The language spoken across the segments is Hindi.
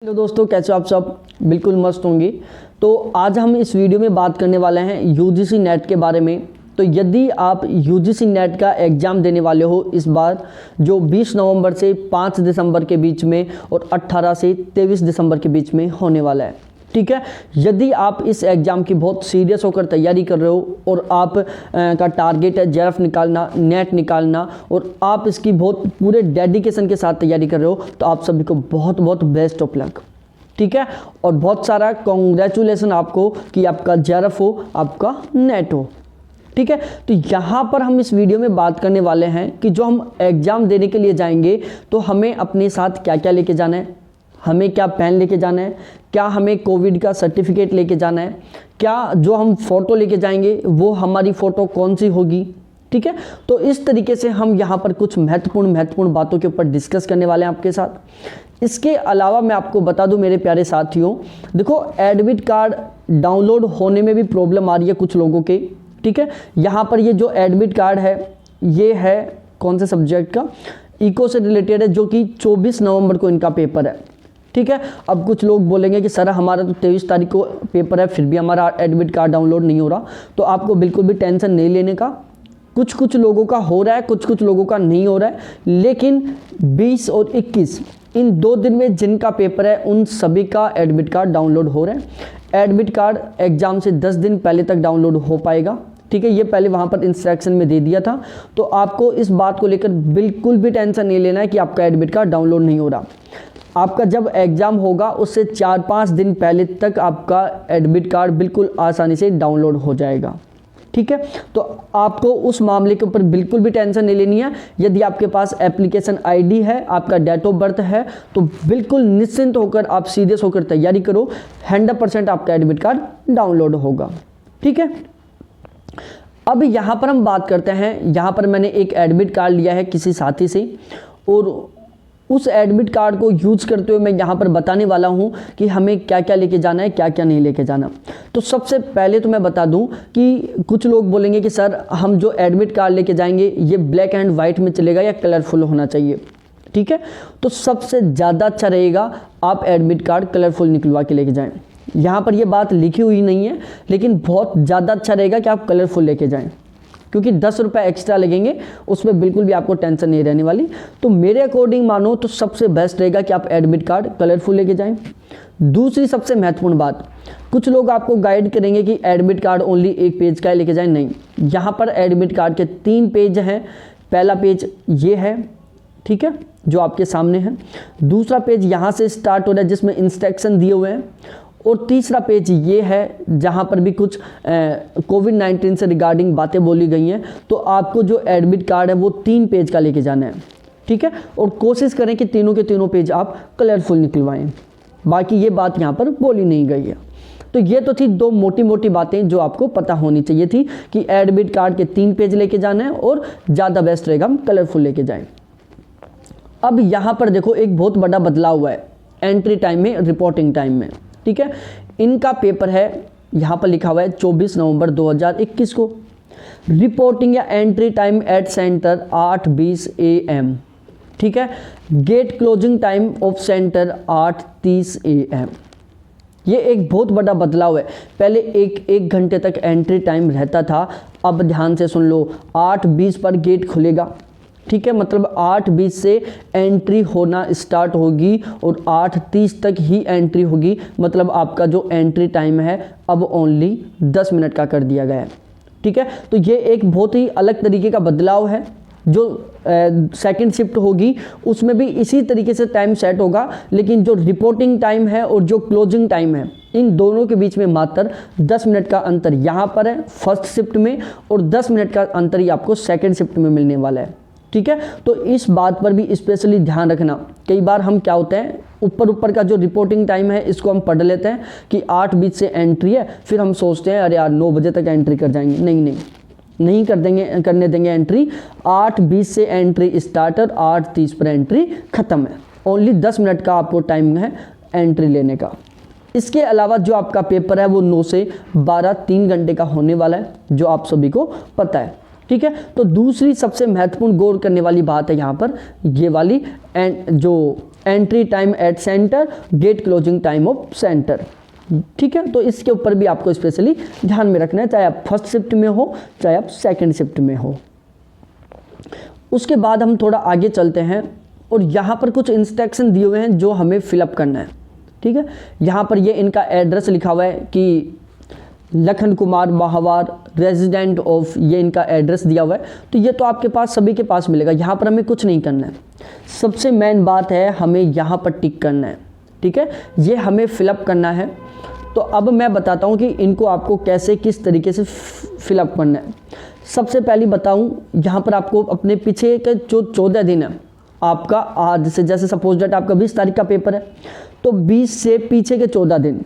हेलो दोस्तों, कैसे हो आप सब? बिल्कुल मस्त होंगे। तो आज हम इस वीडियो में बात करने वाले हैं यूजीसी नेट के बारे में। तो यदि आप यूजीसी नेट का एग्ज़ाम देने वाले हो इस बार, जो 20 नवंबर से 5 दिसंबर के बीच में और 18 से 23 दिसंबर के बीच में होने वाला है, ठीक है। यदि आप इस एग्ज़ाम की बहुत सीरियस होकर तैयारी कर रहे हो और आप का टारगेट है जेआरएफ निकालना, नेट निकालना, और आप इसकी बहुत पूरे डेडिकेशन के साथ तैयारी कर रहे हो, तो आप सभी को बहुत बहुत बेस्ट ऑफ लक, ठीक है। और बहुत सारा कॉन्ग्रेचुलेसन आपको कि आपका जेआरएफ हो, आपका नेट हो, ठीक है। तो यहाँ पर हम इस वीडियो में बात करने वाले हैं कि जो हम एग्ज़ाम देने के लिए जाएंगे तो हमें अपने साथ क्या क्या लेके जाना है, हमें क्या पेन लेके जाना है, क्या हमें कोविड का सर्टिफिकेट लेके जाना है, क्या जो हम फ़ोटो लेके जाएंगे वो हमारी फ़ोटो कौन सी होगी, ठीक है। तो इस तरीके से हम यहाँ पर कुछ महत्वपूर्ण बातों के ऊपर डिस्कस करने वाले हैं आपके साथ। इसके अलावा मैं आपको बता दूं मेरे प्यारे साथियों, देखो एडमिट कार्ड डाउनलोड होने में भी प्रॉब्लम आ रही है कुछ लोगों के, ठीक है। यहाँ पर ये जो एडमिट कार्ड है ये है कौन से सब्जेक्ट का, इको से रिलेटेड है, जो कि 24 नवंबर को इनका पेपर है, ठीक है। अब कुछ लोग बोलेंगे कि सर हमारा तो 23 तारीख को पेपर है, फिर भी हमारा एडमिट कार्ड डाउनलोड नहीं हो रहा। तो आपको बिल्कुल भी टेंशन नहीं लेने का, कुछ लोगों का हो रहा है, कुछ लोगों का नहीं हो रहा है, लेकिन 20 और 21 इन 2 दिन में जिनका पेपर है उन सभी का एडमिट कार्ड डाउनलोड हो रहा है। एडमिट कार्ड एग्जाम से 10 दिन पहले तक डाउनलोड हो पाएगा, ठीक है। ये पहले वहाँ पर इंस्ट्रक्शन में दे दिया था। तो आपको इस बात को लेकर बिल्कुल भी टेंशन नहीं लेना है कि आपका एडमिट कार्ड डाउनलोड नहीं हो रहा। आपका जब एग्ज़ाम होगा उससे 4-5 दिन पहले तक आपका एडमिट कार्ड बिल्कुल आसानी से डाउनलोड हो जाएगा, ठीक है। तो आपको उस मामले के ऊपर बिल्कुल भी टेंशन नहीं लेनी है। यदि आपके पास एप्लीकेशन आईडी है, आपका डेट ऑफ बर्थ है, तो बिल्कुल निश्चिंत होकर आप सीरियस होकर तैयारी करो, 100% आपका एडमिट कार्ड डाउनलोड होगा, ठीक है। अब यहाँ पर हम बात करते हैं, यहाँ पर मैंने एक एडमिट कार्ड लिया है किसी साथी से, और उस एडमिट कार्ड को यूज़ करते हुए मैं यहाँ पर बताने वाला हूँ कि हमें क्या क्या लेके जाना है, क्या क्या नहीं लेके जाना। तो सबसे पहले तो मैं बता दूँ कि कुछ लोग बोलेंगे कि सर हम जो एडमिट कार्ड लेके जाएंगे ये ब्लैक एंड वाइट में चलेगा या कलरफुल होना चाहिए, ठीक है। तो सबसे ज़्यादा अच्छा रहेगा आप एडमिट कार्ड कलरफुल निकलवा के लेके जाएँ। यहाँ पर ये बात लिखी हुई नहीं है, लेकिन बहुत ज़्यादा अच्छा रहेगा कि आप कलरफुल लेके जाएँ, क्योंकि 10 रुपये एक्स्ट्रा लगेंगे, उसमें बिल्कुल भी आपको टेंशन नहीं रहने वाली। तो मेरे अकॉर्डिंग मानो तो सबसे बेस्ट रहेगा कि आप एडमिट कार्ड कलरफुल लेके जाएं। दूसरी सबसे महत्वपूर्ण बात, कुछ लोग आपको गाइड करेंगे कि एडमिट कार्ड ओनली 1 पेज का लेके जाएं। नहीं, यहाँ पर एडमिट कार्ड के 3 पेज हैं। पहला पेज ये है, ठीक है, जो आपके सामने है। दूसरा पेज यहाँ से स्टार्ट हो रहा है जिसमें इंस्ट्रक्शन दिए हुए हैं, और तीसरा पेज ये है जहाँ पर भी कुछ कोविड-19 से रिगार्डिंग बातें बोली गई हैं। तो आपको जो एडमिट कार्ड है वो 3 पेज का लेके जाना है, ठीक है। और कोशिश करें कि तीनों के तीनों पेज आप कलरफुल निकलवाएं। बाकी ये बात यहाँ पर बोली नहीं गई है। तो ये तो थी 2 मोटी बातें जो आपको पता होनी चाहिए थी कि एडमिट कार्ड के 3 पेज लेके जाना है, और ज़्यादा बेस्ट रहेगा हम कलरफुल लेके जाएँ। अब यहाँ पर देखो एक बहुत बड़ा बदलाव हुआ है एंट्री टाइम में, रिपोर्टिंग टाइम में, ठीक है। इनका पेपर है, यहाँ पर लिखा हुआ है 24 नवंबर 2021 को। रिपोर्टिंग या entry time at centre 8:20 AM, ठीक है। Gate closing time of centre 8:30 AM। ये एक बहुत बड़ा बदलाव है। पहले एक घंटे तक एंट्री टाइम रहता था, अब ध्यान से सुन लो, 8:20 पर गेट खुलेगा, ठीक है। मतलब 8:20 से एंट्री होना स्टार्ट होगी और 8:30 तक ही एंट्री होगी। मतलब आपका जो एंट्री टाइम है अब ओनली 10 मिनट का कर दिया गया है, ठीक है। तो ये एक बहुत ही अलग तरीके का बदलाव है। जो सेकंड शिफ्ट होगी उसमें भी इसी तरीके से टाइम सेट होगा, लेकिन जो रिपोर्टिंग टाइम है और जो क्लोजिंग टाइम है इन दोनों के बीच में मात्र 10 मिनट का अंतर यहाँ पर है फर्स्ट शिफ्ट में, और 10 मिनट का अंतर ही आपको सेकेंड शिफ्ट में मिलने वाला है, ठीक है। तो इस बात पर भी स्पेशली ध्यान रखना। कई बार हम क्या होते हैं, ऊपर का जो रिपोर्टिंग टाइम है इसको हम पढ़ लेते हैं कि 8:20 से एंट्री है, फिर हम सोचते हैं अरे यार 9 बजे तक एंट्री कर जाएंगे। नहीं करने देंगे एंट्री। 8:20 से एंट्री स्टार्ट और 8:30 पर एंट्री ख़त्म है। ओनली 10 मिनट का आपको टाइम है एंट्री लेने का। इसके अलावा जो आपका पेपर है वो 9 से 12 3 घंटे का होने वाला है, जो आप सभी को पता है, ठीक है। तो दूसरी सबसे महत्वपूर्ण गौर करने वाली बात है यहाँ पर ये वाली जो entry time at centre, gate closing time of centre. ठीक है, तो इसके ऊपर भी आपको स्पेशली ध्यान में रखना है, चाहे आप फर्स्ट शिफ्ट में हो चाहे आप सेकंड शिफ्ट में हो। उसके बाद हम थोड़ा आगे चलते हैं और यहाँ पर कुछ इंस्ट्रक्शन दिए हुए हैं जो हमें फिलअप करना है। ठीक है, यहाँ पर ये इनका एड्रेस लिखा हुआ है कि लखन कुमार माहवार रेजिडेंट ऑफ, ये इनका एड्रेस दिया हुआ है। तो ये तो आपके पास सभी के पास मिलेगा, यहाँ पर हमें कुछ नहीं करना है। सबसे मेन बात है हमें यहाँ पर टिक करना है। ठीक है, ये हमें फिलअप करना है। तो अब मैं बताता हूँ कि इनको आपको कैसे किस तरीके से फिलअप करना है। सबसे पहले बताऊँ, यहाँ पर आपको अपने पीछे के जो 14 दिन है आपका, आज से जैसे सपोज डेट आपका 20 तारीख का पेपर है, तो 20 से पीछे के 14 दिन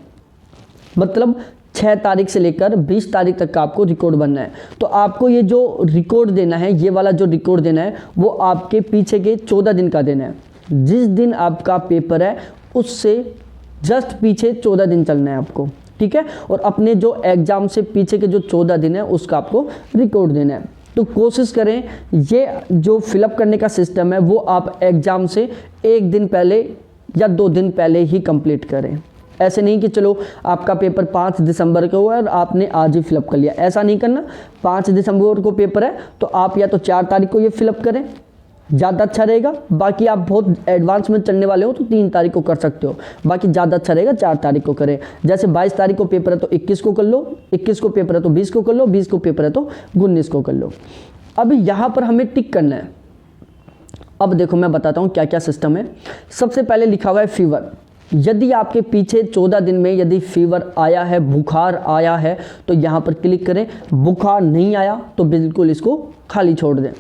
मतलब 6 तारीख से लेकर 20 तारीख तक का आपको रिकॉर्ड बनना है। तो आपको ये जो रिकॉर्ड देना है, ये वाला जो रिकॉर्ड देना है वो आपके पीछे के 14 दिन का देना है। जिस दिन आपका पेपर है उससे जस्ट पीछे 14 दिन चलना है आपको। ठीक है, और अपने जो एग्ज़ाम से पीछे के जो 14 दिन है उसका आपको रिकॉर्ड देना है। तो कोशिश करें ये जो फिलअप करने का सिस्टम है वो आप एग्ज़ाम से 1 दिन पहले या 2 दिन पहले ही कंप्लीट करें। ऐसे नहीं कि चलो आपका पेपर 5 दिसंबर को है और आपने आज ही फिलअप कर लिया, ऐसा नहीं करना। 5 दिसंबर को पेपर है तो आप या तो 4 तारीख को ये फिलअप करें, ज़्यादा अच्छा रहेगा। बाकी आप बहुत एडवांस में चलने वाले हो तो 3 तारीख को कर सकते हो, बाकी ज़्यादा अच्छा रहेगा 4 तारीख को करें। जैसे 22 तारीख को पेपर है तो 21 को कर लो, 21 को पेपर है तो 20 को कर लो, 20 को पेपर है तो 19 को कर लो। अब यहाँ पर हमें टिक करना है। अब देखो मैं बताता हूँ क्या क्या सिस्टम है। सबसे पहले लिखा हुआ है फीवर। यदि आपके पीछे 14 दिन में यदि फीवर आया है, बुखार आया है, तो यहाँ पर क्लिक करें। बुखार नहीं आया तो बिल्कुल इसको खाली छोड़ दें।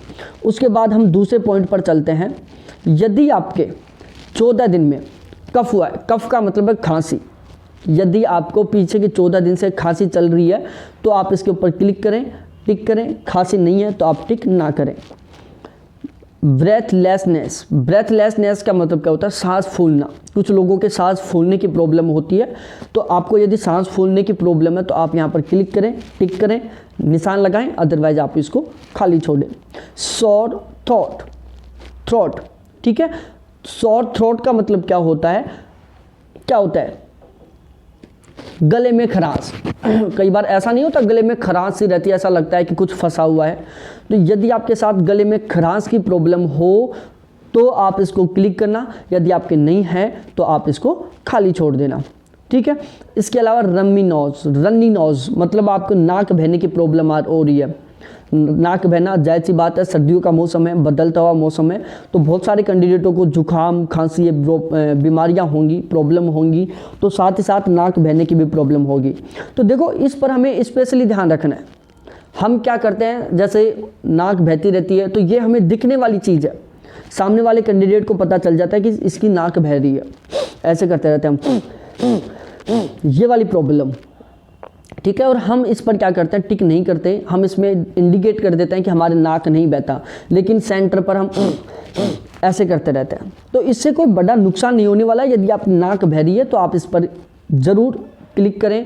उसके बाद हम दूसरे पॉइंट पर चलते हैं। यदि आपके 14 दिन में कफ हुआ है, कफ का मतलब है खांसी, यदि आपको पीछे के 14 दिन से खांसी चल रही है तो आप इसके ऊपर क्लिक करें, टिक करें। खांसी नहीं है तो आप टिक ना करें। ब्रेथलेसनेस, ब्रेथलेसनेस का मतलब क्या होता है? सांस फूलना। कुछ लोगों के सांस फूलने की प्रॉब्लम होती है, तो आपको यदि सांस फूलने की प्रॉब्लम है तो आप यहाँ पर क्लिक करें, टिक करें, निशान लगाएं, अदरवाइज आप इसको खाली छोड़ें। सॉर थ्रोट, थ्रोट, ठीक है। सॉर थ्रोट का मतलब क्या होता है? क्या होता है? गले में खराश। कई बार ऐसा नहीं होता, गले में खराश सी रहती है, ऐसा लगता है कि कुछ फंसा हुआ है। तो यदि आपके साथ गले में खराश की प्रॉब्लम हो तो आप इसको क्लिक करना, यदि आपके नहीं है तो आप इसको खाली छोड़ देना, ठीक है। इसके अलावा रन्नी नोज, रन्नी नोज मतलब आपको नाक बहने की प्रॉब्लम हो रही है। नाक बहना जायज़ सी बात है, सर्दियों का मौसम है, बदलता हुआ मौसम है, तो बहुत सारे कैंडिडेटों को जुकाम, खांसी, ये बीमारियां होंगी, प्रॉब्लम होंगी, तो साथ ही साथ नाक बहने की भी प्रॉब्लम होगी। तो देखो इस पर हमें स्पेशली ध्यान रखना है। हम क्या करते हैं, जैसे नाक बहती रहती है तो ये हमें दिखने वाली चीज़ है, सामने वाले कैंडिडेट को पता चल जाता है कि इसकी नाक बह रही है, ऐसे करते रहते हैं हम, ये वाली प्रॉब्लम, ठीक है। और हम इस पर क्या करते हैं, टिक नहीं करते, हम इसमें इंडिकेट कर देते हैं कि हमारे नाक नहीं बहता, लेकिन सेंटर पर हम ऐसे करते रहते हैं। तो इससे कोई बड़ा नुकसान नहीं होने वाला है। यदि आप नाक बह रही है तो आप इस पर ज़रूर क्लिक करें,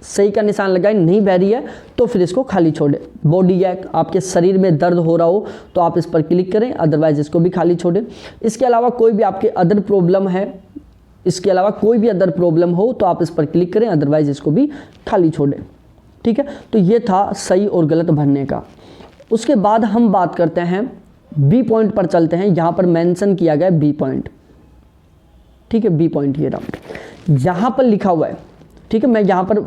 सही का निशान लगाएं। नहीं बह रही है तो फिर इसको खाली छोड़ें। बॉडी है, आपके शरीर में दर्द हो रहा हो तो आप इस पर क्लिक करें, अदरवाइज इसको भी खाली छोड़ें। इसके अलावा कोई भी आपके अदर प्रॉब्लम है, इसके अलावा कोई भी अदर प्रॉब्लम हो तो आप इस पर क्लिक करें, अदरवाइज इसको भी खाली छोड़ें, ठीक है। तो ये था सही और गलत भरने का। उसके बाद हम बात करते हैं बी पॉइंट पर चलते हैं। यहाँ पर मेंशन किया गया बी पॉइंट, ठीक है। बी पॉइंट ये रहा, यहाँ पर लिखा हुआ है, ठीक है। मैं यहाँ पर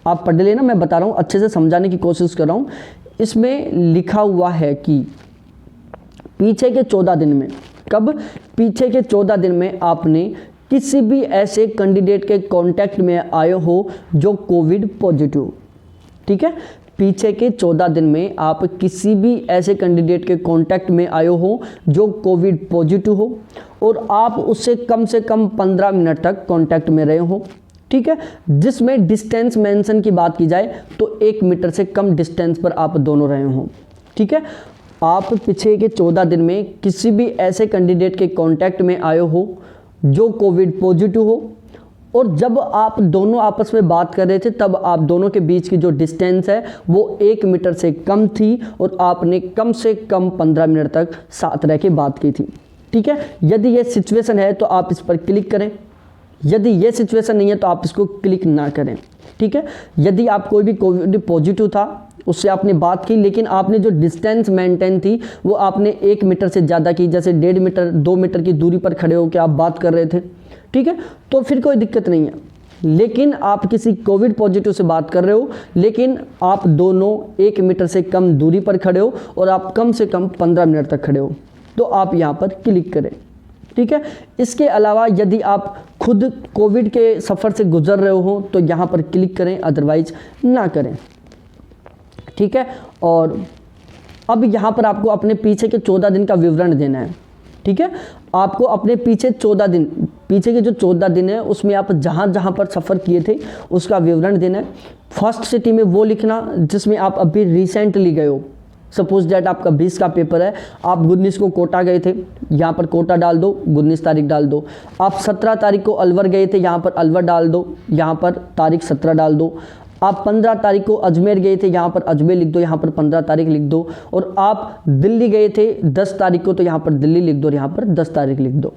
आप पढ़ लेना, मैं बता रहा हूँ, अच्छे से समझाने की कोशिश कर रहा हूँ। इसमें लिखा हुआ है कि पीछे के 14 दिन में, कब? पीछे के 14 दिन में आपने किसी भी ऐसे कैंडिडेट के कांटेक्ट में आए हो जो कोविड पॉजिटिव, ठीक है। पीछे के 14 दिन में आप किसी भी ऐसे कैंडिडेट के कांटेक्ट में आए हो जो कोविड पॉजिटिव हो और आप उससे कम से कम 15 मिनट तक कांटेक्ट में रहे हो, ठीक है। जिसमें डिस्टेंस मेंशन की बात की जाए तो 1 मीटर से कम डिस्टेंस पर आप दोनों रहे हो, ठीक है। आप पीछे के 14 दिन में किसी भी ऐसे कैंडिडेट के कांटेक्ट में आए हो जो कोविड पॉजिटिव हो और जब आप दोनों आपस में बात कर रहे थे तब आप दोनों के बीच की जो डिस्टेंस है वो 1 मीटर से कम थी और आपने कम से कम 15 मिनट तक साथ रह के बात की थी, ठीक है, यदि ये सिचुएशन है तो आप इस पर क्लिक करें, यदि ये सिचुएशन नहीं है तो आप इसको क्लिक ना करें। ठीक है, यदि आप कोई भी कोविड पॉजिटिव था, उससे आपने बात की, लेकिन आपने जो डिस्टेंस मेंटेन थी वो आपने 1 मीटर से ज़्यादा की, जैसे 1.5 मीटर 2 मीटर की दूरी पर खड़े होकर आप बात कर रहे थे, ठीक है, तो फिर कोई दिक्कत नहीं है। लेकिन आप किसी कोविड पॉजिटिव से बात कर रहे हो, लेकिन आप दोनों 1 मीटर से कम दूरी पर खड़े हो और आप कम से कम 15 मिनट तक खड़े हो, तो आप यहाँ पर क्लिक करें। ठीक है, इसके अलावा यदि आप खुद कोविड के सफ़र से गुजर रहे हो तो यहाँ पर क्लिक करें, अदरवाइज ना करें। ठीक है, और अब यहाँ पर आपको अपने पीछे के 14 दिन का विवरण देना है। ठीक है, आपको अपने पीछे 14 दिन, पीछे के जो 14 दिन है उसमें आप जहाँ जहाँ पर सफ़र किए थे उसका विवरण देना है। फर्स्ट सिटी में वो लिखना जिसमें आप अभी रिसेंटली गए हो। सपोज दैट आपका 20 का पेपर है, आप 19 को कोटा गए थे, यहाँ पर कोटा डाल दो, 19 तारीख डाल दो। आप 17 तारीख को अलवर गए थे, यहाँ पर अलवर डाल दो, यहाँ पर तारीख 17 डाल दो। आप 15 तारीख को अजमेर गए थे, यहाँ पर अजमेर लिख दो, यहाँ पर 15 तारीख लिख दो। और आप दिल्ली गए थे 10 तारीख को, तो यहाँ पर दिल्ली लिख दो और यहाँ पर 10 तारीख लिख दो।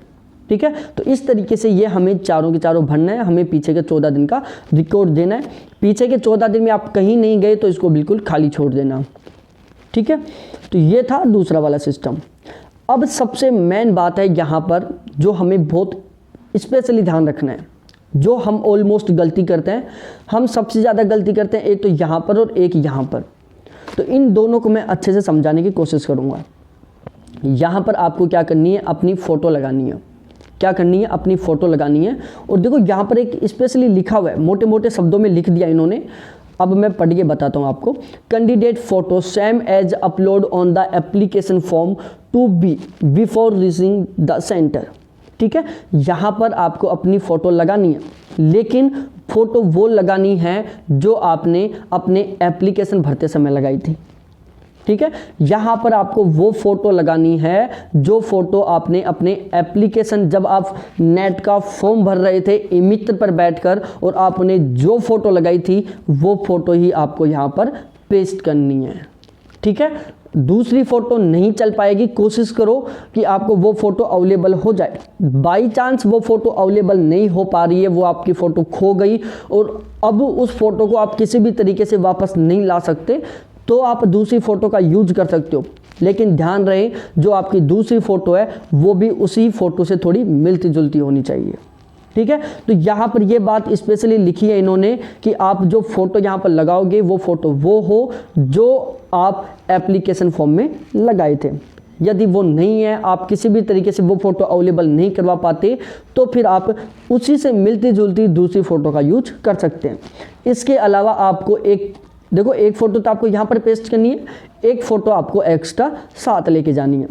ठीक है, तो इस तरीके से ये हमें चारों के चारों भरना है, हमें पीछे के 14 दिन का रिकॉर्ड देना है। पीछे के 14 दिन में आप कहीं नहीं गए तो इसको बिल्कुल खाली छोड़ देना। ठीक है, तो ये था दूसरा वाला सिस्टम। अब सबसे मेन बात है यहाँ पर जो हमें बहुत स्पेशली ध्यान रखना है, जो हम ऑलमोस्ट गलती करते हैं, हम सबसे ज़्यादा गलती करते हैं, एक तो यहाँ पर और एक यहाँ पर। तो इन दोनों को मैं अच्छे से समझाने की कोशिश करूँगा। यहाँ पर आपको क्या करनी है, अपनी फ़ोटो लगानी है। क्या करनी है, अपनी फ़ोटो लगानी है। और देखो यहाँ पर एक स्पेशली लिखा हुआ है, मोटे मोटे शब्दों में लिख दिया इन्होंने। अब मैं पढ़ के बताता हूँ आपको। Candidate photo same as upload on the application form to be before reaching the centre. ठीक है, यहाँ पर आपको अपनी फ़ोटो लगानी है, लेकिन फ़ोटो वो लगानी है जो आपने अपने एप्लीकेशन भरते समय लगाई थी। ठीक है, यहाँ पर आपको वो फ़ोटो लगानी है जो फ़ोटो आपने अपने एप्लीकेशन, जब आप नेट का फॉर्म भर रहे थे ई मित्र पर बैठकर, और आपने जो फ़ोटो लगाई थी वो फ़ोटो ही आपको यहाँ पर पेस्ट करनी है। ठीक है, दूसरी फ़ोटो नहीं चल पाएगी। कोशिश करो कि आपको वो फ़ोटो अवेलेबल हो जाए। बाई चांस वो फ़ोटो अवेलेबल नहीं हो पा रही है, वो आपकी फ़ोटो खो गई और अब उस फ़ोटो को आप किसी भी तरीके से वापस नहीं ला सकते, तो आप दूसरी फ़ोटो का यूज कर सकते हो। लेकिन ध्यान रहे जो आपकी दूसरी फ़ोटो है वो भी उसी फ़ोटो से थोड़ी मिलती जुलती होनी चाहिए। ठीक है, तो यहाँ पर ये बात स्पेशली लिखी है इन्होंने कि आप जो फ़ोटो यहाँ पर लगाओगे वो फ़ोटो वो हो जो आप एप्लीकेशन फॉर्म में लगाए थे। यदि वो नहीं है, आप किसी भी तरीके से वो फ़ोटो अवेलेबल नहीं करवा पाते, तो फिर आप उसी से मिलती जुलती दूसरी फ़ोटो का यूज कर सकते हैं। इसके अलावा आपको एक फ़ोटो तो आपको यहाँ पर पेस्ट करनी है, एक फ़ोटो आपको एक्स्ट्रा साथ लेके जानी है।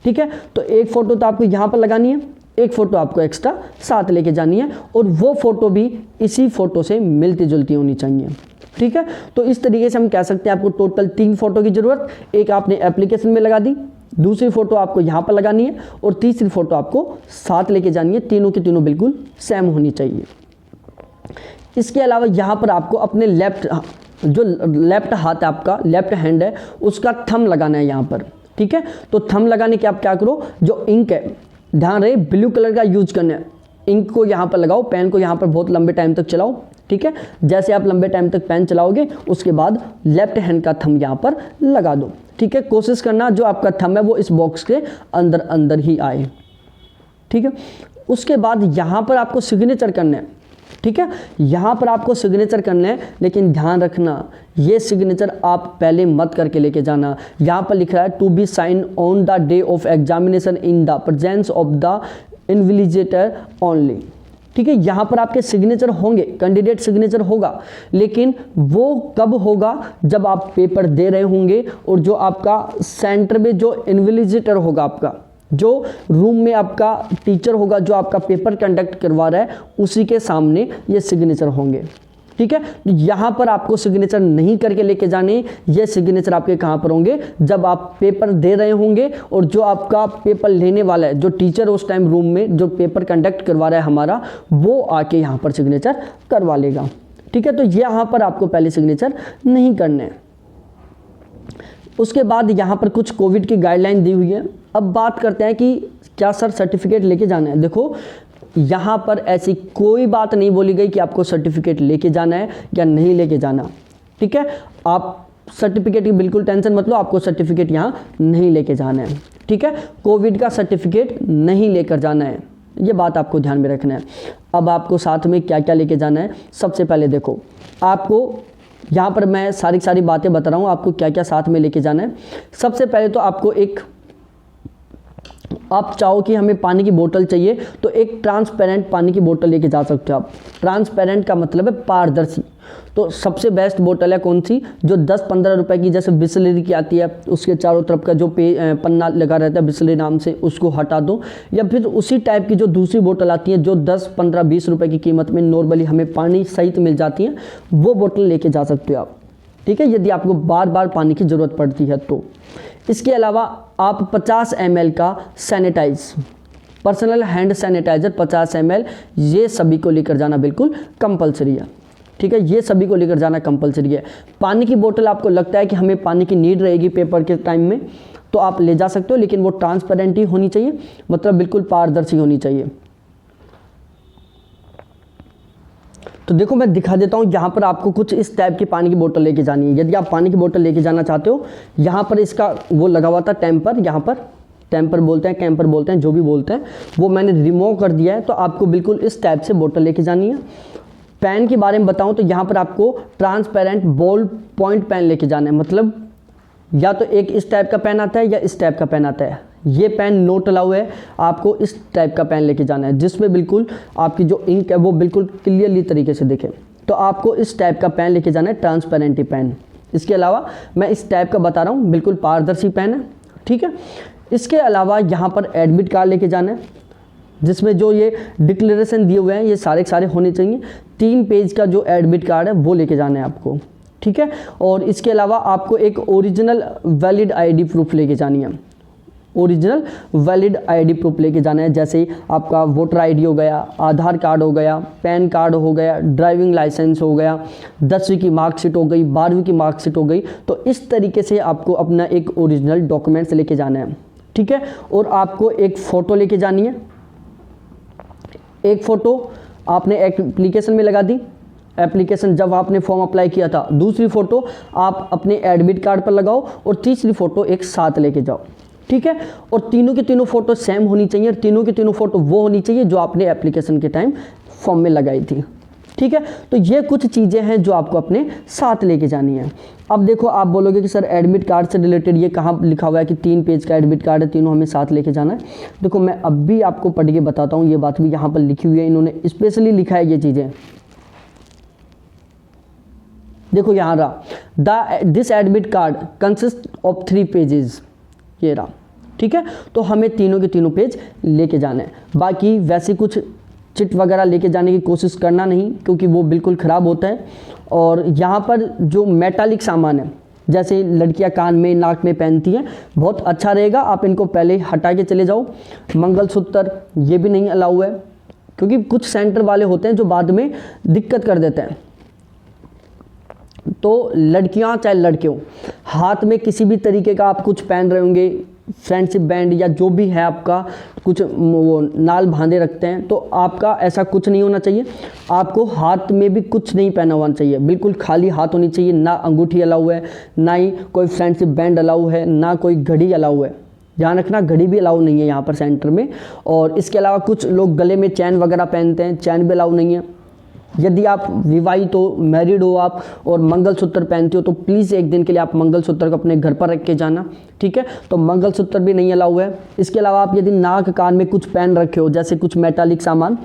ठीक है, तो एक फ़ोटो तो आपको यहाँ पर लगानी है, एक फ़ोटो आपको एक्स्ट्रा साथ लेके जानी है, और वो फ़ोटो भी इसी फ़ोटो से मिलती जुलती होनी चाहिए। ठीक है, तो इस तरीके से हम कह सकते हैं आपको टोटल 3 फ़ोटो की ज़रूरत, एक आपने एप्लीकेशन में लगा दी, दूसरी फ़ोटो आपको यहाँ पर लगानी है, और तीसरी फ़ोटो आपको साथ लेके जानी है। तीनों की तीनों बिल्कुल सेम होनी चाहिए। इसके अलावा यहाँ पर आपको अपने लेफ्ट हाथ है, आपका लेफ्ट हैंड है, उसका थंब लगाना है यहाँ पर। ठीक है, तो थंब लगाने के आप क्या करो, जो इंक है, ध्यान रहे ब्लू कलर का यूज करना है। इंक को यहाँ पर लगाओ, पेन को यहाँ पर बहुत लंबे टाइम तक चलाओ। ठीक है, जैसे आप लंबे टाइम तक पेन चलाओगे उसके बाद लेफ्ट हैंड का थंब यहाँ पर लगा दो। ठीक है, कोशिश करना जो आपका थंब है वो इस बॉक्स के अंदर अंदर ही आए। ठीक है, उसके बाद यहाँ पर आपको सिग्नेचर करना है। ठीक है, यहाँ पर आपको सिग्नेचर करना है, लेकिन ध्यान रखना ये सिग्नेचर आप पहले मत करके लेके जाना। यहाँ पर लिख रहा है to be sign on the day of examination in the presence of the invigilator only. ठीक है, यहाँ पर आपके सिग्नेचर होंगे, कैंडिडेट सिग्नेचर होगा, लेकिन वो कब होगा, जब आप पेपर दे रहे होंगे और जो आपका सेंटर में जो इन्विजिलेटर होगा, आपका जो रूम में आपका टीचर होगा जो आपका पेपर कंडक्ट करवा रहा है, उसी के सामने ये सिग्नेचर होंगे। ठीक है, यहाँ पर आपको सिग्नेचर नहीं करके लेके जाने, ये सिग्नेचर आपके कहाँ पर होंगे, जब आप पेपर दे रहे होंगे और जो आपका पेपर लेने वाला है, जो टीचर उस टाइम रूम में जो पेपर कंडक्ट करवा रहा है हमारा, वो आके यहाँ पर सिग्नेचर करवा लेगा। ठीक है, तो यहाँ पर आपको पहले सिग्नेचर नहीं करने हैं। उसके बाद यहाँ पर कुछ कोविड की गाइडलाइन दी हुई है। अब बात करते हैं कि क्या सर सर्टिफिकेट लेके जाना है? देखो यहाँ पर ऐसी कोई बात नहीं बोली गई कि आपको सर्टिफिकेट लेके जाना है या नहीं लेके जाना, ठीक है। आप सर्टिफिकेट की बिल्कुल टेंशन मत लो, आपको सर्टिफिकेट यहाँ नहीं लेके जाना है, ठीक है। कोविड का सर्टिफिकेट नहीं लेकर जाना है, ये बात आपको ध्यान में रखना है। अब आपको साथ में क्या क्या लेके जाना है, सबसे पहले देखो आपको यहाँ पर मैं सारी बातें बता रहा हूँ, आपको क्या क्या साथ में लेके जाना है। सबसे पहले तो आपको एक, आप चाहो कि हमें पानी की बोतल चाहिए तो एक ट्रांसपेरेंट पानी की बोतल लेके जा सकते हो आप। ट्रांसपेरेंट का मतलब है पारदर्शी। तो सबसे बेस्ट बोतल है कौन सी, जो 10-15 रुपए की, जैसे बिस्लरी की आती है, उसके चारों तरफ का जो पन्ना लगा रहता है बिस्लरी नाम से, उसको हटा दो। या फिर उसी टाइप की जो दूसरी बोतल आती है जो 10-15-20 रुपए की कीमत में नॉर्मली हमें पानी सहित मिल जाती है, वो बोतल लेके जा सकते हो आप, ठीक है, यदि आपको बार बार पानी की ज़रूरत पड़ती है तो। इसके अलावा आप 50 ml का sanitise, personal hand sanitiser 50 ml, ये सभी को लेकर जाना बिल्कुल कंपलसरी है, ठीक है, ये सभी को लेकर जाना कंपलसरी है। पानी की बोतल आपको लगता है कि हमें पानी की नीड रहेगी पेपर के टाइम में, तो आप ले जा सकते हो, लेकिन वो ट्रांसपेरेंट ही होनी चाहिए, मतलब बिल्कुल पारदर्शी होनी चाहिए। तो देखो मैं दिखा देता हूँ, यहाँ पर आपको कुछ इस टाइप की पानी की बोतल लेके जानी है। यदि आप पानी की बोतल लेके जाना चाहते हो, यहाँ पर इसका वो लगा हुआ था टेम्पर, यहाँ पर टेम्पर बोलते हैं, कैंपर बोलते हैं, जो भी बोलते हैं, वो मैंने रिमूव कर दिया है। तो आपको बिल्कुल इस टाइप से बोतल लेके जानी है। पेन के बारे में बताऊँ तो यहाँ पर आपको ट्रांसपेरेंट बॉल पॉइंट पेन लेके जाना है, मतलब या तो एक इस टाइप का पेन आता है या इस टाइप का पेन आता है। ये पेन नोट अलाउ है, आपको इस टाइप का पेन लेके जाना है जिसमें बिल्कुल आपकी जो इंक है वो बिल्कुल क्लियरली तरीके से दिखे। तो आपको इस टाइप का पेन लेके जाना है, ट्रांसपेरेंट पेन। इसके अलावा मैं इस टाइप का बता रहा हूँ, बिल्कुल पारदर्शी पेन है, ठीक है। इसके अलावा यहाँ पर एडमिट कार्ड लेके जाना है, जिसमें जो ये डिक्लेरेशन दिए हुए हैं ये सारे होने चाहिए। 3 पेज का जो एडमिट कार्ड है वो लेके जाना है आपको, ठीक है। और इसके अलावा आपको एक ओरिजिनल वैलिड आईडी प्रूफ लेके जानी है, ओरिजिनल वैलिड आईडी प्रूफ लेके जाना है, जैसे आपका वोटर आईडी हो गया, आधार कार्ड हो गया, पैन कार्ड हो गया, ड्राइविंग लाइसेंस हो गया, 10वीं की मार्कशीट हो गई, 12वीं की मार्कशीट हो गई। तो इस तरीके से आपको अपना एक ओरिजिनल डॉक्यूमेंट्स लेके जाना है, ठीक है। और आपको एक फ़ोटो लेके जानी है, एक फ़ोटो आपने एप्लीकेशन में लगा दी, एप्लीकेशन जब आपने फॉर्म अप्लाई किया था। दूसरी फ़ोटो आप अपने एडमिट कार्ड पर लगाओ और तीसरी फ़ोटो एक साथ लेके जाओ, ठीक है। और तीनों की तीनों फ़ोटो सेम होनी चाहिए, और तीनों की तीनों फ़ोटो वो होनी चाहिए जो आपने एप्लीकेशन के टाइम फॉर्म में लगाई थी, ठीक है। तो ये कुछ चीज़ें हैं जो आपको अपने साथ लेके जानी है। अब देखो आप बोलोगे कि सर एडमिट कार्ड से रिलेटेड ये कहाँ लिखा हुआ है कि 3 पेज का एडमिट कार्ड है, तीनों हमें साथ लेके जाना है। देखो मैं अब भी आपको पढ़ के बताता हूँ, ये बात भी यहाँ पर लिखी हुई है, इन्होंने स्पेशली लिखा है ये चीज़ें। देखो यहाँ रहा, this admit card consist of 3 pages, ये रहा, ठीक है। तो हमें तीनों के तीनों पेज लेके जाने हैं। बाकी वैसे कुछ चिट वगैरह लेके जाने की कोशिश करना नहीं, क्योंकि वो बिल्कुल ख़राब होता है। और यहाँ पर जो मेटालिक सामान है, जैसे लड़कियाँ कान में नाक में पहनती हैं, बहुत अच्छा रहेगा, आप इनको पहले हटा के चले जाओ। मंगलसूत्र ये भी नहीं अलाउ है, क्योंकि कुछ सेंटर वाले होते हैं जो बाद में दिक्कत कर देते हैं। तो लड़कियां चाहे लड़के हो, हाथ में किसी भी तरीके का आप कुछ पहन रहे होंगे, फ्रेंडशिप बैंड या जो भी है आपका, कुछ वो नाल बांधे रखते हैं, तो आपका ऐसा कुछ नहीं होना चाहिए। आपको हाथ में भी कुछ नहीं पहना होना चाहिए, बिल्कुल खाली हाथ होनी चाहिए। ना अंगूठी अलाउ है, ना ही कोई फ्रेंडशिप बैंड अलाउ है, ना कोई घड़ी अलाउ है। ध्यान रखना, घड़ी भी अलाउ नहीं है यहाँ पर सेंटर में। और इसके अलावा कुछ लोग गले में चैन वगैरह पहनते हैं, चैन भी अलाउ नहीं है। यदि आप विवाहित हो, मैरिड हो आप और मंगलसूत्र पहनते हो, तो प्लीज़ एक दिन के लिए आप मंगलसूत्र को अपने घर पर रख के जाना, ठीक है। तो मंगलसूत्र भी नहीं अलाउ है। इसके अलावा आप यदि नाक कान में कुछ पहन रखे हो, जैसे कुछ मेटालिक सामान,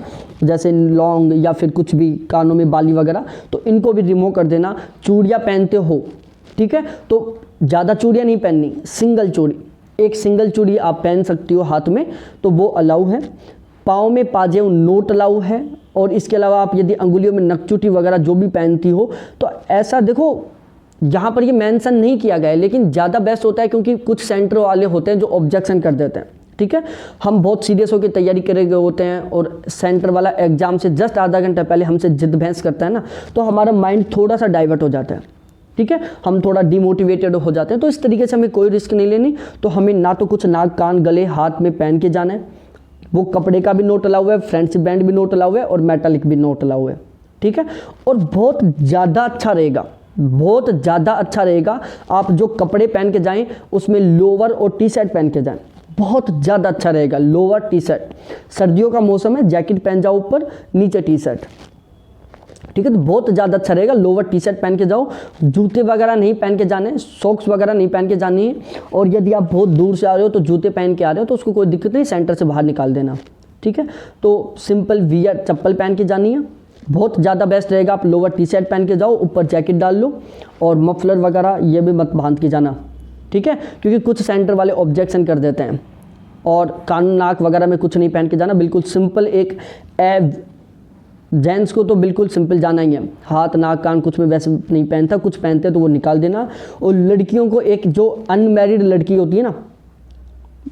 जैसे लौंग या फिर कुछ भी कानों में बाली वगैरह, तो इनको भी रिमूव कर देना। चूड़ियाँ पहनते हो, ठीक है, तो ज़्यादा चूड़ियाँ नहीं पहननी, सिंगल चूड़ी, एक सिंगल चूड़ी आप पहन सकती हो हाथ में, तो वो अलाउ है। पाँव में पाजेब नोट अलाउ है। और इसके अलावा आप यदि अंगुलियों में नकचुटी वगैरह जो भी पहनती हो, तो ऐसा देखो यहाँ पर ये मेंशन नहीं किया गया है, लेकिन ज़्यादा बेस्ट होता है, क्योंकि कुछ सेंटर वाले होते हैं जो ऑब्जेक्शन कर देते हैं, ठीक है। हम बहुत सीरियस होकर तैयारी करे गए होते हैं और सेंटर वाला एग्जाम से जस्ट आधा घंटा पहले हमसे जिद बहस करता है ना, तो हमारा माइंड थोड़ा सा डाइवर्ट हो जाता है, ठीक है, हम थोड़ा डिमोटिवेटेड हो जाते हैं। तो इस तरीके से हमें कोई रिस्क नहीं लेनी। तो हमें ना तो कुछ नाक कान गले हाथ में पहन के जाना है, वो कपड़े का भी नोट अलाउ है, फ्रेंडशिप बैंड भी नोट अलाउ है और मेटालिक भी नोट अलाउ है, ठीक है। और बहुत ज़्यादा अच्छा रहेगा, बहुत ज़्यादा अच्छा रहेगा आप जो कपड़े पहन के जाएं उसमें लोअर और टी शर्ट पहन के जाएं, बहुत ज़्यादा अच्छा रहेगा। लोअर टी शर्ट, सर्दियों का मौसम है, जैकेट पहन जाओ ऊपर, नीचे टी शर्ट, ठीक है। तो बहुत ज़्यादा अच्छा रहेगा, लोअर टी शर्ट पहन के जाओ, जूते वगैरह नहीं पहन के जाने, सॉक्स वगैरह नहीं पहन के जानी है। और यदि आप बहुत दूर से आ रहे हो तो जूते पहन के आ रहे हो तो उसको कोई दिक्कत नहीं, सेंटर से बाहर निकाल देना, ठीक है। तो सिंपल वियर चप्पल पहन के जानी है, बहुत ज़्यादा बेस्ट रहेगा। आप लोअर टी शर्ट पहन के जाओ, ऊपर जैकेट डाल लो और मफलर वगैरह ये भी मत बांध के जाना, ठीक है, क्योंकि कुछ सेंटर वाले ऑब्जेक्शन कर देते हैं। और कान नाक वगैरह में कुछ नहीं पहन के जाना, बिल्कुल सिंपल एक जेंट्स को तो बिल्कुल सिंपल जाना ही है, हाथ नाक कान कुछ में वैसे नहीं पहनता, कुछ पहनते तो वो निकाल देना। और लड़कियों को, एक जो अनमैरिड लड़की होती है ना,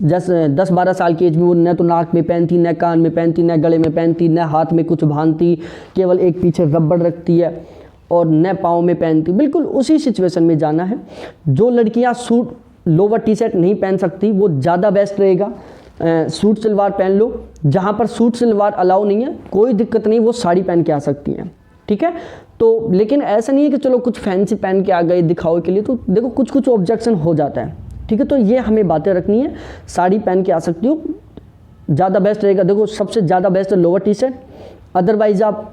जैसे 10-12 साल की एज में, वो न तो नाक में पहनती, न कान में पहनती, न गले में पहनती, न हाथ में कुछ बांधती, केवल एक पीछे रबड़ रखती है और न पाँव में पहनती, बिल्कुल उसी सिचुएशन में जाना है। जो लड़कियां सूट लोअर टी शर्ट नहीं पहन सकती वो ज़्यादा बेस्ट रहेगा, सूट सलवार पहन लो। जहाँ पर सूट सलवार अलाउ नहीं है कोई दिक्कत नहीं, वो साड़ी पहन के आ सकती हैं, ठीक है। तो लेकिन ऐसा नहीं है कि चलो कुछ फैंसी पहन के आ गए दिखाओ के लिए, तो देखो कुछ कुछ ऑब्जेक्शन हो जाता है, ठीक है। तो ये हमें बातें रखनी है, साड़ी पहन के आ सकती हो, ज़्यादा बेस्ट रहेगा। देखो सबसे ज़्यादा बेस्ट है लोअर टी शर्ट, अदरवाइज़ आप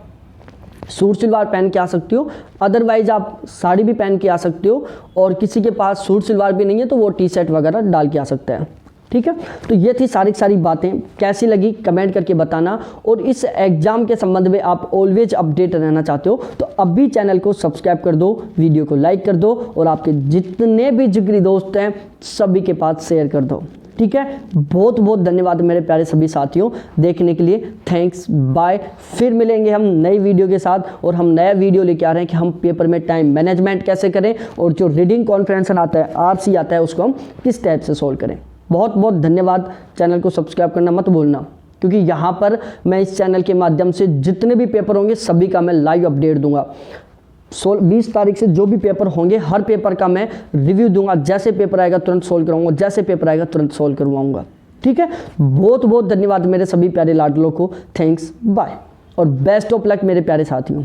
सूट सलवार पहन के आ सकती हो, अदरवाइज़ आप साड़ी भी पहन के आ सकते हो। और किसी के पास सूट सलवार भी नहीं है तो वो टी शर्ट वगैरह डाल के आ सकता है, ठीक है। तो ये थी सारी बातें, कैसी लगी कमेंट करके बताना। और इस एग्ज़ाम के संबंध में आप ऑलवेज अपडेट रहना चाहते हो तो अभी चैनल को सब्सक्राइब कर दो, वीडियो को लाइक कर दो और आपके जितने भी जिगरी दोस्त हैं सभी के पास शेयर कर दो, ठीक है। बहुत बहुत धन्यवाद मेरे प्यारे सभी साथियों देखने के लिए, थैंक्स, बाय। फिर मिलेंगे हम नई वीडियो के साथ। और हम नया वीडियो लेके आ रहे हैं कि हम पेपर में टाइम मैनेजमेंट कैसे करें और जो रीडिंग कॉम्प्रिहेंशन आता है, RC आता है, उसको हम किस टाइप से सोल्व करें। बहुत बहुत धन्यवाद, चैनल को सब्सक्राइब करना मत भूलना, क्योंकि यहाँ पर मैं इस चैनल के माध्यम से जितने भी पेपर होंगे सभी का मैं लाइव अपडेट दूंगा। 20 तारीख से जो भी पेपर होंगे हर पेपर का मैं रिव्यू दूंगा, जैसे पेपर आएगा तुरंत सोल्व कराऊंगा, जैसे पेपर आएगा तुरंत सोल्व करवाऊंगा, ठीक है। बहुत बहुत धन्यवाद मेरे सभी प्यारे लाडलों को, थैंक्स, बाय और बेस्ट ऑफ लक मेरे प्यारे साथियों।